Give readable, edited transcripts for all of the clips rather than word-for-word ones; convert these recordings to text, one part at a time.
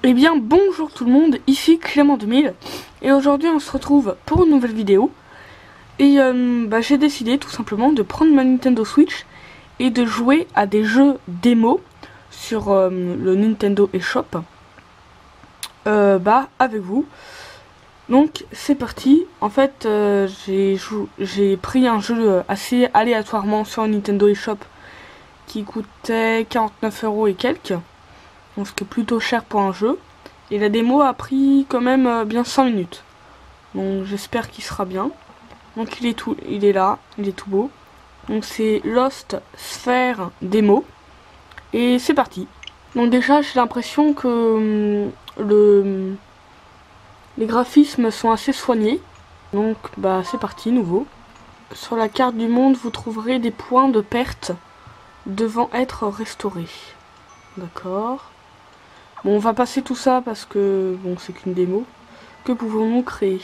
Eh bien bonjour tout le monde, ici Clément 2000 et aujourd'hui on se retrouve pour une nouvelle vidéo et j'ai décidé tout simplement de prendre ma Nintendo Switch et de jouer à des jeux démo sur le Nintendo eShop avec vous. Donc c'est parti. En fait j'ai pris un jeu assez aléatoirement sur Nintendo eShop qui coûtait 49 € et quelques, donc ce qui est plutôt cher pour un jeu. Et la démo a pris quand même bien 5 minutes. Donc j'espère qu'il sera bien. Donc il est là, il est tout beau. Donc c'est Lost Sphere démo. Et c'est parti. Donc déjà j'ai l'impression que les graphismes sont assez soignés. Donc c'est parti, nouveau. Sur la carte du monde vous trouverez des points de perte devant être restaurés. D'accord. Bon, on va passer tout ça parce que bon, c'est qu'une démo. Que pouvons-nous créer?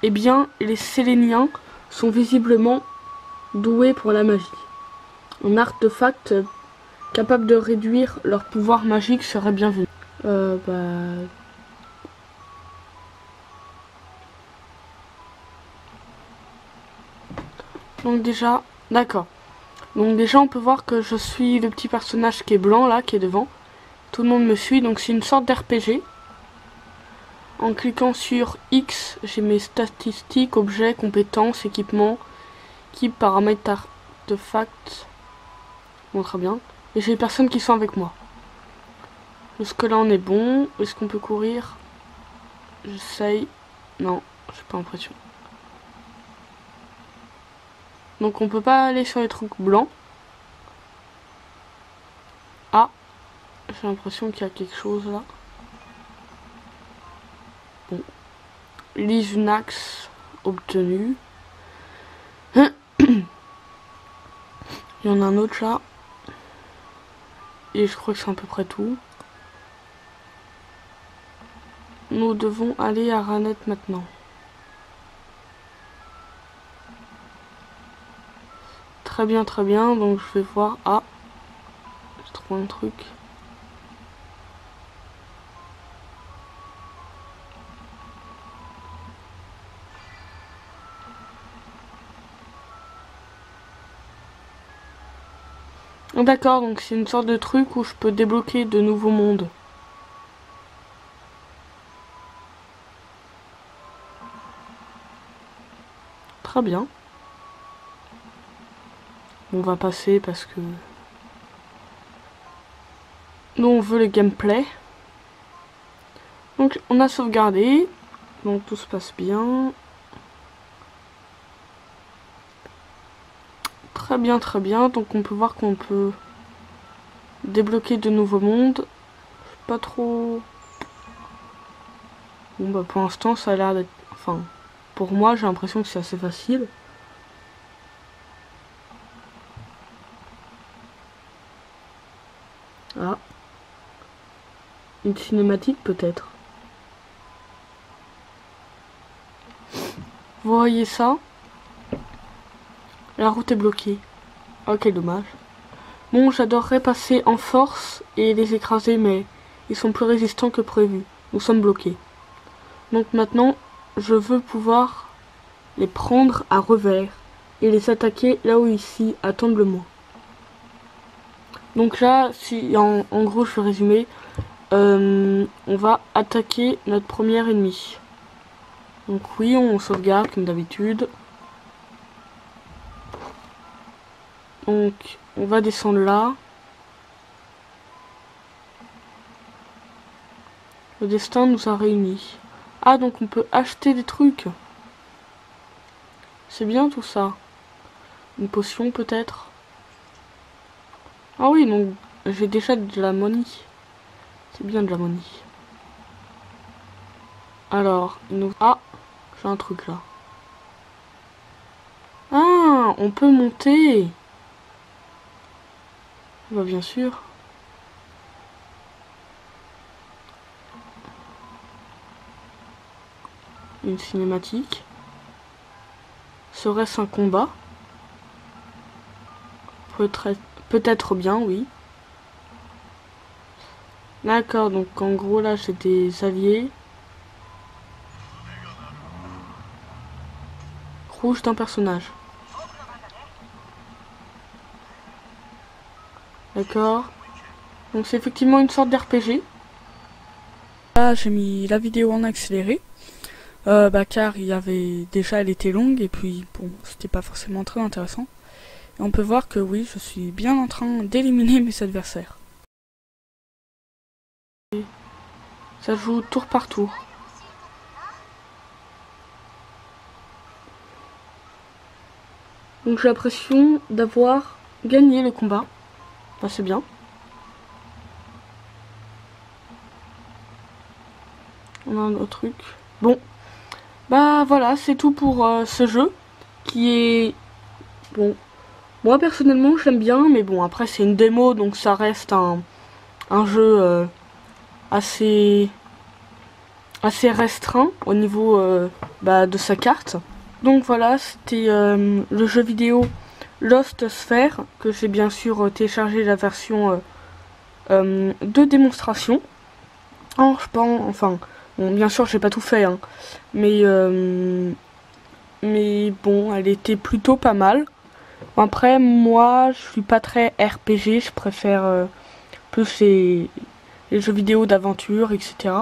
Eh bien, les Séléniens sont visiblement doués pour la magie. Un artefact capable de réduire leur pouvoir magique serait bienvenu. Donc déjà, d'accord. Donc déjà, on peut voir que je suis le petit personnage qui est blanc là, qui est devant. Tout le monde me suit, donc c'est une sorte d'RPG. En cliquant sur X, j'ai mes statistiques, objets, compétences, équipements, équipe, paramètres, artefacts. Bon, très bien. Et j'ai les personnes qui sont avec moi. Jusque là, on est bon. Est-ce qu'on peut courir? J'essaye. Non, j'ai pas l'impression. Donc on peut pas aller sur les trucs blancs. Ah, j'ai l'impression qu'il y a quelque chose là. Bon. Lise une axe obtenue. Il y en a un autre là. Et je crois que c'est à peu près tout. Nous devons aller à Ranette maintenant. Très bien, très bien. Donc je vais voir. Ah, j'ai trouvé un truc. D'accord, donc c'est une sorte de truc où je peux débloquer de nouveaux mondes. Très bien. On va passer parce que nous on veut le gameplay. Donc on a sauvegardé. Donc tout se passe bien. Très bien, très bien. Donc on peut voir qu'on peut débloquer de nouveaux mondes. Pas trop... Bon pour l'instant ça a l'air d'être... Enfin, pour moi j'ai l'impression que c'est assez facile. Ah. Une cinématique peut-être. Vous voyez ça? La route est bloquée. Oh quel dommage. Bon, j'adorerais passer en force et les écraser, mais ils sont plus résistants que prévu. Nous sommes bloqués. Donc maintenant, je veux pouvoir les prendre à revers et les attaquer là où ici, attendent le moins. Donc là, si en gros je vais résumer, on va attaquer notre premier ennemi. Donc oui, on sauvegarde comme d'habitude. Donc on va descendre là. Le destin nous a réunis. Ah, donc on peut acheter des trucs. C'est bien tout ça. Une potion peut-être. Ah oui, donc j'ai déjà de la money. C'est bien de la money. Alors, nous... Ah, j'ai un truc là. Ah, on peut monter. Bah bien sûr. Une cinématique. Serait-ce un combat? Peut-être bien, oui. D'accord, donc en gros là j'ai des alliés. Rouge d'un personnage. D'accord. Donc c'est effectivement une sorte d'RPG. Là j'ai mis la vidéo en accéléré. Car il y avait déjà, elle était longue et puis bon, c'était pas forcément très intéressant. Et on peut voir que oui, je suis bien en train d'éliminer mes adversaires. Et ça joue tour par tour. Donc j'ai l'impression d'avoir gagné le combat. Bah, c'est bien. On a un autre truc. Bon. Bah voilà, c'est tout pour ce jeu. Qui est... Bon. Moi personnellement j'aime bien. Mais bon, après c'est une démo. Donc ça reste un jeu assez restreint au niveau de sa carte. Donc voilà, c'était le jeu vidéo Lost Sphere, que j'ai bien sûr téléchargé la version de démonstration. Alors, je pense, enfin, bon, bien sûr j'ai pas tout fait, hein, mais bon, elle était plutôt pas mal. Après, moi, je suis pas très RPG, je préfère plus les jeux vidéo d'aventure, etc.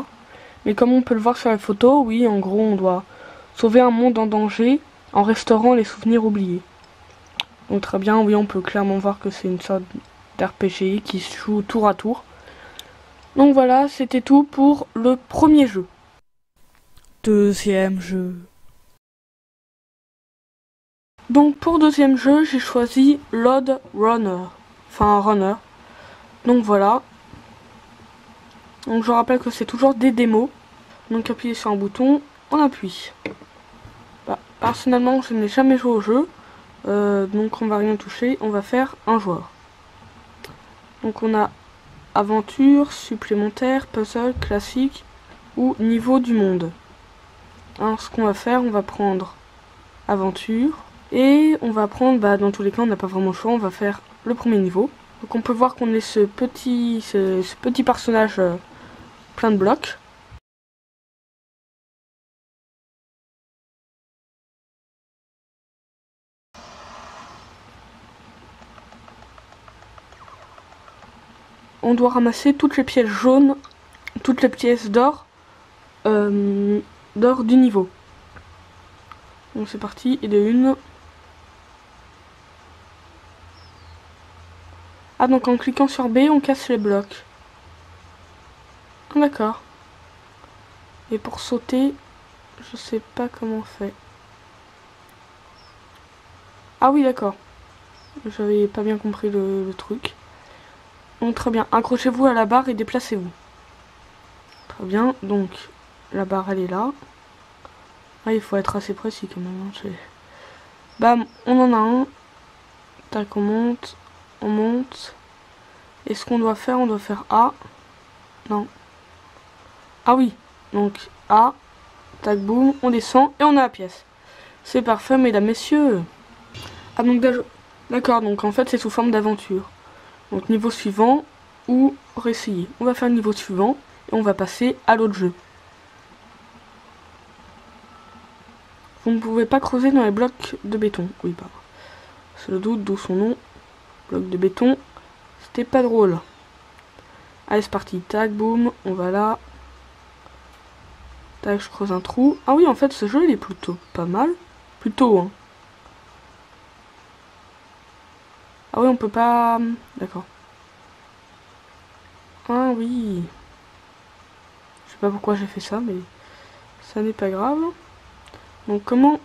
Mais comme on peut le voir sur la photo, oui, en gros, on doit sauver un monde en danger en restaurant les souvenirs oubliés. Donc très bien, oui, on peut clairement voir que c'est une sorte d'RPG qui se joue tour à tour. Donc voilà, c'était tout pour le premier jeu. Deuxième jeu. Donc pour deuxième jeu, j'ai choisi Load Runner. Enfin, Runner. Donc voilà. Donc je rappelle que c'est toujours des démos. Donc appuyez sur un bouton, on appuie. Personnellement, je n'ai jamais joué au jeu. Donc on va rien toucher, on va faire un joueur. Donc on a aventure, supplémentaire, puzzle, classique ou niveau du monde. Alors ce qu'on va faire, on va prendre aventure et on va prendre, dans tous les cas on n'a pas vraiment le choix, on va faire le premier niveau. Donc on peut voir qu'on est ce petit personnage plein de blocs. On doit ramasser toutes les pièces jaunes, toutes les pièces d'or du niveau. Donc c'est parti, et de une. Ah, donc en cliquant sur B, on casse les blocs. D'accord. Et pour sauter, je sais pas comment on fait. Ah oui, d'accord. J'avais pas bien compris le truc. Donc très bien, accrochez-vous à la barre et déplacez-vous. Très bien, donc la barre elle est là. Ah, il faut être assez précis quand même. Bam, on en a un. Tac, on monte. On monte. Et ce qu'on doit faire, on doit faire A. Non. Ah oui, donc A. Tac, boum, on descend et on a la pièce. C'est parfait, mesdames, messieurs. Ah, donc d'accord, donc en fait c'est sous forme d'aventure. Donc niveau suivant ou réessayer. On va faire le niveau suivant et on va passer à l'autre jeu. Vous ne pouvez pas creuser dans les blocs de béton. Oui, bah. C'est le doute, d'où son nom. Bloc de béton. C'était pas drôle. Allez, c'est parti. Tac, boum, on va là. Tac, je creuse un trou. Ah oui, en fait, ce jeu, il est plutôt pas mal. Plutôt, hein. Ah oui, on peut pas... D'accord. Ah oui. Je sais pas pourquoi j'ai fait ça, mais ça n'est pas grave. Donc comment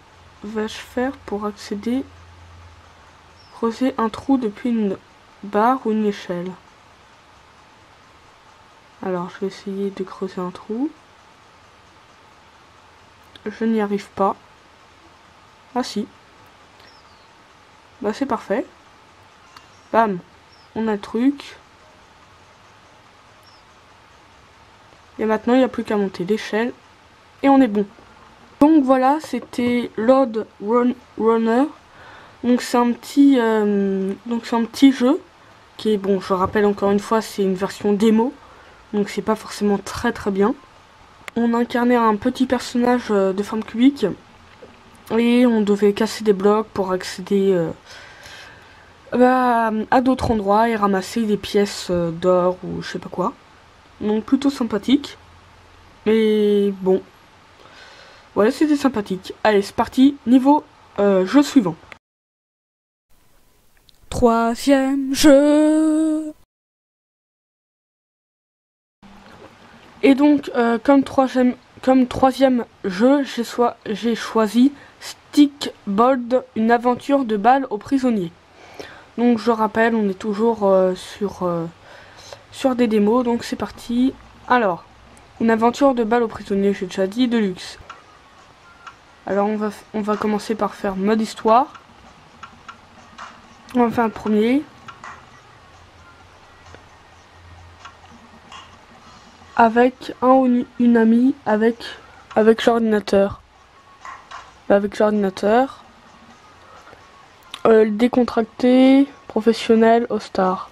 vais-je faire pour accéder, creuser un trou depuis une barre ou une échelle? Alors je vais essayer de creuser un trou. Je n'y arrive pas. Ah si. Bah c'est parfait. Bam. On a le truc. Et maintenant il n'y a plus qu'à monter l'échelle. Et on est bon. Donc voilà, c'était Load Runner. Donc c'est un petit jeu qui est, bon, je rappelle encore une fois, c'est une version démo. donc c'est pas forcément très très bien. On incarnait un petit personnage de forme cubique et on devait casser des blocs pour accéder à d'autres endroits et ramasser des pièces d'or ou je sais pas quoi. Donc plutôt sympathique. Mais bon. Ouais, c'était sympathique. Allez, c'est parti. Niveau jeu suivant. Troisième jeu. Et donc, comme troisième jeu, j'ai choisi Stickbold, une aventure de balle aux prisonniers. Donc, je rappelle, on est toujours sur des démos, donc c'est parti. Alors, une aventure de balle aux prisonniers, j'ai déjà dit, de luxe. Alors, on va commencer par faire mode histoire. On va faire le premier. Avec un ou une amie avec l'ordinateur. Avec l'ordinateur. Décontracté, professionnel, au star.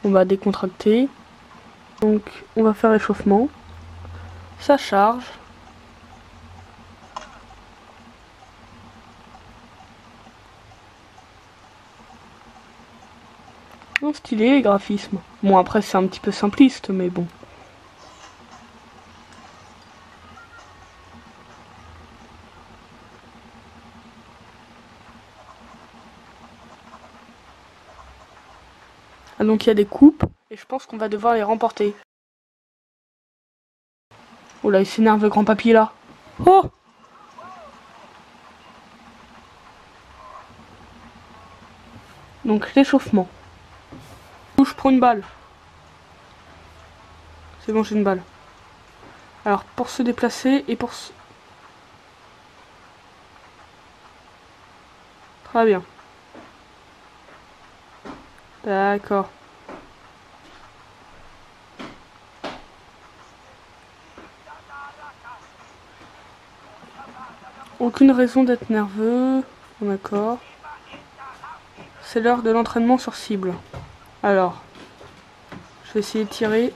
On va décontracter. Donc on va faire échauffement. Ça charge. Non, stylé les graphismes. Bon après c'est un petit peu simpliste mais bon. Ah, donc il y a des coupes et je pense qu'on va devoir les remporter. Oh là il s'énerve le grand papy là. Oh! Donc l'échauffement. Je prends une balle. C'est bon, j'ai une balle. Alors, pour se déplacer et pour se... Très bien. D'accord. Aucune raison d'être nerveux. D'accord. C'est l'heure de l'entraînement sur cible. Alors, je vais essayer de tirer.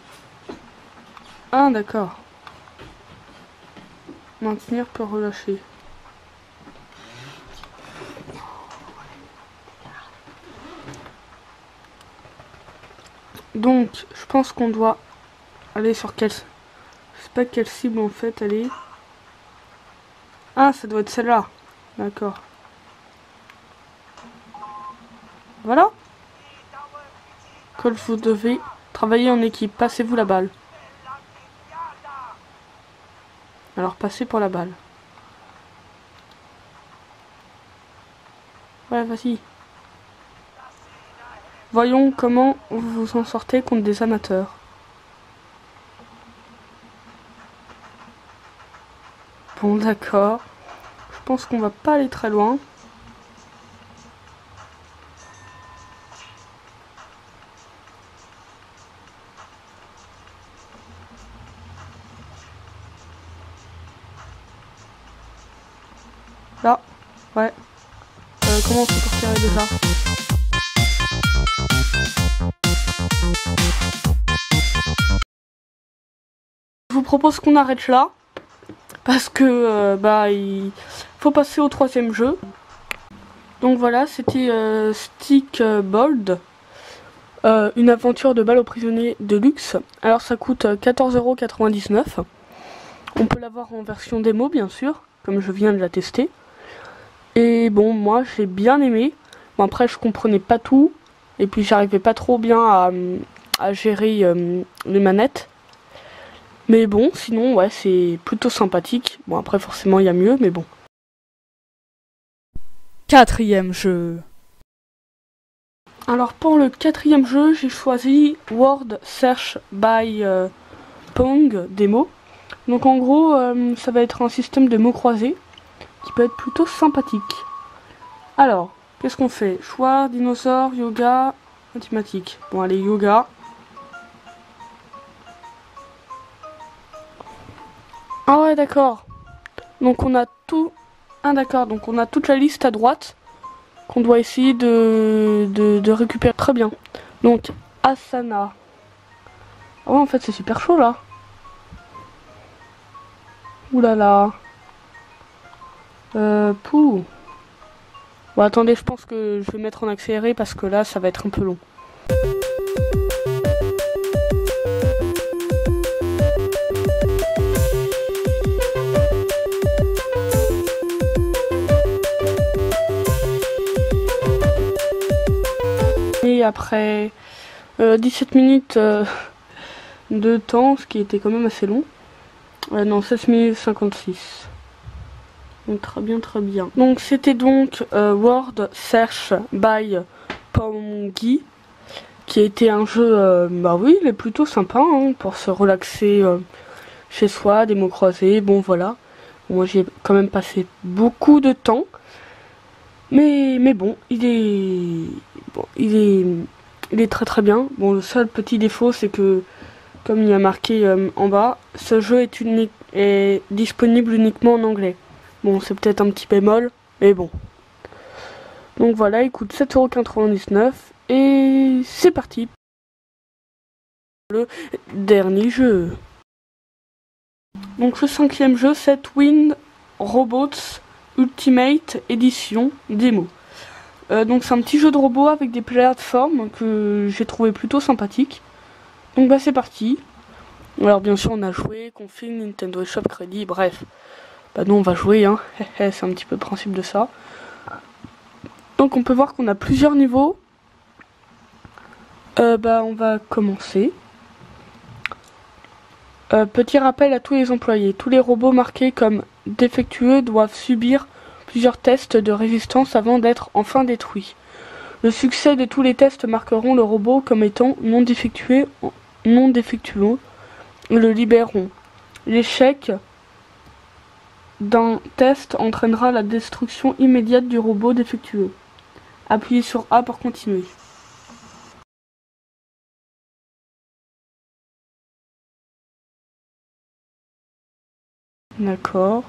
Ah, d'accord. Maintenir peut relâcher. Donc, je pense qu'on doit aller sur quelle... Je sais pas quelle cible en fait aller. Ah, ça doit être celle-là. D'accord. Voilà. Quand vous devez travailler en équipe, passez-vous la balle. Alors, passez pour la balle. Ouais, vas-y. Voyons comment vous vous en sortez contre des amateurs. Bon, d'accord. Je pense qu'on va pas aller très loin. Là, ouais. Comment on fait pour tirer déjà? Je vous propose qu'on arrête là. Parce que, il faut passer au troisième jeu. Donc voilà, c'était Stickbold. Une aventure de balle aux prisonniers de luxe. Alors ça coûte 14,99 €. On peut l'avoir en version démo bien sûr, comme je viens de la tester. Et bon, moi j'ai bien aimé. Bon après je comprenais pas tout. Et puis j'arrivais pas trop bien à gérer les manettes. Mais bon, sinon ouais c'est plutôt sympathique. Bon après forcément il y a mieux, mais bon. Quatrième jeu. Alors pour le quatrième jeu, j'ai choisi Word Search by Pong démo. Donc en gros, ça va être un système de mots croisés qui peut être plutôt sympathique. Alors, qu'est-ce qu'on fait? Choix, dinosaure, yoga, mathématiques. Bon allez, yoga. Ah ouais, d'accord. Donc on a tout... Ah d'accord, donc on a toute la liste à droite qu'on doit essayer de récupérer. Très bien. Donc, asana. Ah ouais, en fait, c'est super chaud là. Ouh là là. Pouh. Bon, attendez, je pense que je vais mettre en accéléré parce que là, ça va être un peu long. Et après 17 minutes de temps, ce qui était quand même assez long. Non, 16 minutes 56. Donc très bien, très bien. Donc c'était donc Word Search by Pongi, qui a été un jeu, bah oui, il est plutôt sympa hein, pour se relaxer chez soi, des mots croisés, bon voilà. Moi j'y ai quand même passé beaucoup de temps. Mais bon, il est très très bien. Bon, le seul petit défaut, c'est que, comme il y a marqué en bas, ce jeu est disponible uniquement en anglais. Bon, c'est peut-être un petit bémol, mais bon. Donc voilà, il coûte 7,99 € et c'est parti. Le dernier jeu. Donc le 5e jeu, c'est Wind Robots Ultimate Edition Démo. Donc c'est un petit jeu de robot avec des plateformes que j'ai trouvé plutôt sympathique. Donc bah c'est parti. Alors bien sûr on a joué, config, Nintendo eShop, crédit, bref. Bah nous on va jouer hein, c'est un petit peu le principe de ça. Donc on peut voir qu'on a plusieurs niveaux. Bah on va commencer. Petit rappel à tous les employés, tous les robots marqués comme défectueux doivent subir plusieurs tests de résistance avant d'être enfin détruits. Le succès de tous les tests marqueront le robot comme étant non défectueux et le libéreront. L'échec d'un test entraînera la destruction immédiate du robot défectueux. Appuyez sur A pour continuer. D'accord.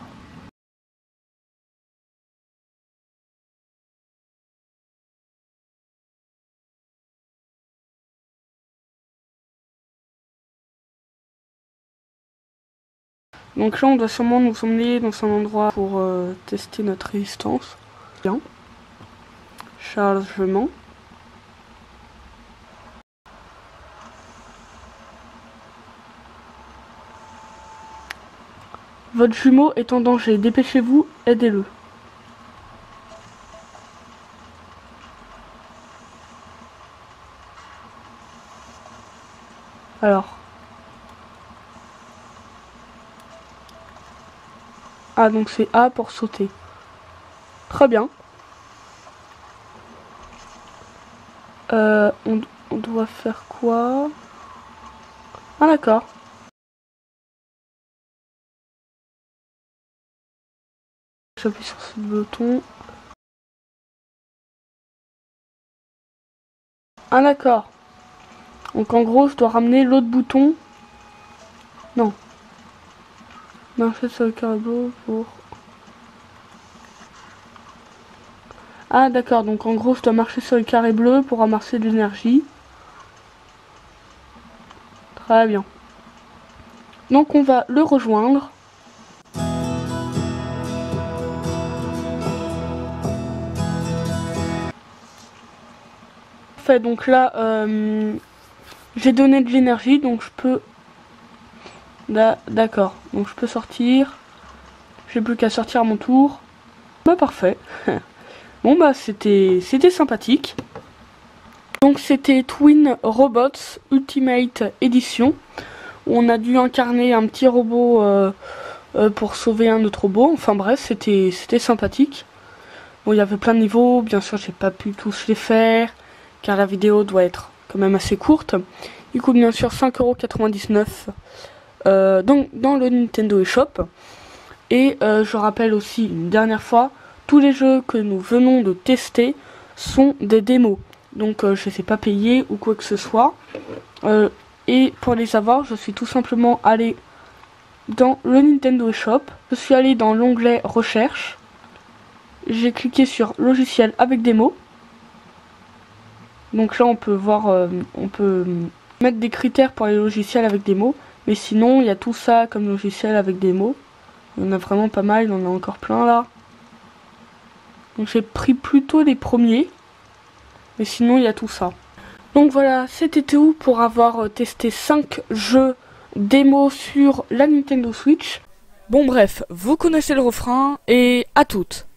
Donc là, on doit sûrement nous emmener dans un endroit pour tester notre résistance. Bien. Chargement. Votre jumeau est en danger. Dépêchez-vous, aidez-le. Alors. Ah, donc c'est A pour sauter. Très bien. On doit faire quoi? Ah d'accord. J'appuie sur ce bouton. Ah d'accord. Donc en gros je dois ramener l'autre bouton. Non. Marcher sur le carreau pour... Ah d'accord, donc en gros je dois marcher sur le carré bleu pour ramasser de l'énergie. Très bien. Donc on va le rejoindre. Parfait, donc là j'ai donné de l'énergie, donc je peux... D'accord, donc je peux sortir. J'ai plus qu'à sortir à mon tour. Bah parfait. Bon bah c'était sympathique. Donc c'était Twin Robots Ultimate Edition. Où on a dû incarner un petit robot pour sauver un autre robot. Enfin bref, c'était sympathique. Bon, il y avait plein de niveaux. Bien sûr, j'ai pas pu tous les faire. Car la vidéo doit être quand même assez courte. Il coûte bien sûr 5,99 € dans le Nintendo eShop. Et je rappelle aussi une dernière fois, tous les jeux que nous venons de tester sont des démos. Donc je ne les ai pas payés ou quoi que ce soit. Et pour les avoir, je suis tout simplement allé dans le Nintendo eShop. Je suis allé dans l'onglet recherche. J'ai cliqué sur logiciel avec démo. Donc là on peut voir, on peut Mettre des critères pour les logiciels avec des mots. Mais sinon, il y a tout ça comme logiciel avec des mots. Il y en a vraiment pas mal, il y en a encore plein là. Donc j'ai pris plutôt les premiers. Mais sinon, il y a tout ça. Donc voilà, c'était tout pour avoir testé 5 jeux démo sur la Nintendo Switch. Bon bref, vous connaissez le refrain et à toutes.